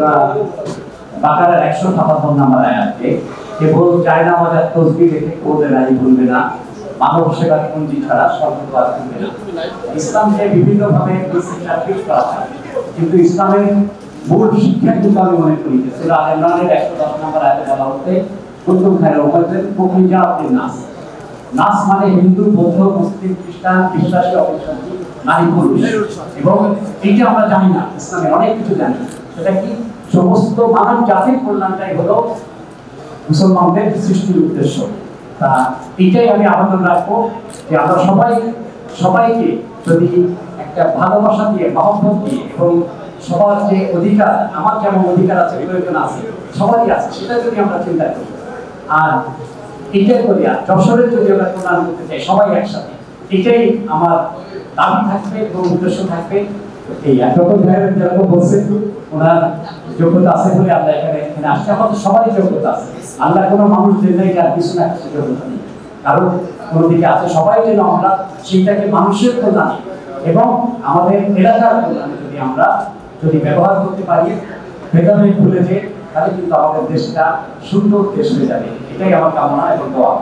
সূরা বাকারার 157 নম্বর আয়াতে কেবল চায় না আমাদের তসবিহ রেখে কোরআন রাজি বলবে না, মানব সেবা পুঁজি ছাড়া সর্বদা করবে না। ইসলামকে বিভিন্ন ভাবে ডিসিপ্লিন করা হয়, কিন্তু ইসলামের মূল শিক্ষা কিন্তু আমি মনে করি যে সূরা আল ইমরানের 110 নম্বর আয়াতে বলা হচ্ছে কুনতুম খায়রা উম্মাতিন উখরিজাত লিন-নাস। নাস মানে হিন্দু, বৌদ্ধ, মুসলিম, খ্রিস্টান, বিশ্বাসী, অবিশ্বাসী, নারী, পুরুষ। এবং এইটা আমরা জানি না, ইসলামের অনেক কিছু জানি। সেটা কি? সমস্ত মানব জাতির কল্যাণটাই হলো মুসলমানদের সৃষ্টির উদ্দেশ্য। তা এইটাই আমি আবেদন রাখবো যে আমরা সবাইকে যদি একটা ভালোবাসা দিয়ে, মহব্বত দিয়ে এবং সবার যে অধিকার, আমার যেমন অধিকার আছে, প্রয়োজন আছে, সবারই আছে, সেটা যদি আমরা চিন্তা করি আর এটাই করি, আর যশোরের যদি আমরা কল্যাণ করতে চাই সবাই একসাথে, এটাই আমার দাবি থাকবে এবং উদ্দেশ্য থাকবে। এই একরকম যেরকম বলছেন ওনার যোগ্যতা আছে বলে আল্লাহ এখানে আসছে, আমাদের সবারই যোগ্যতা আছে। আল্লাহ কোনো মানুষ দেন নাই যার কিছু না কিছু যোগ্যতা নেই, কারণ কোনো দিকে আছে। সবাই যেন আমরা সেইটাকে মানুষের কল্যাণে এবং আমাদের এলাকার কল্যাণে যদি ব্যবহার করতে পারি, ভেদাভেদ ভুলে যে, তাহলে কিন্তু আমাদের দেশটা সুন্দর দেশ হয়ে যাবে। এটাই আমার কামনা এবং দোয়া।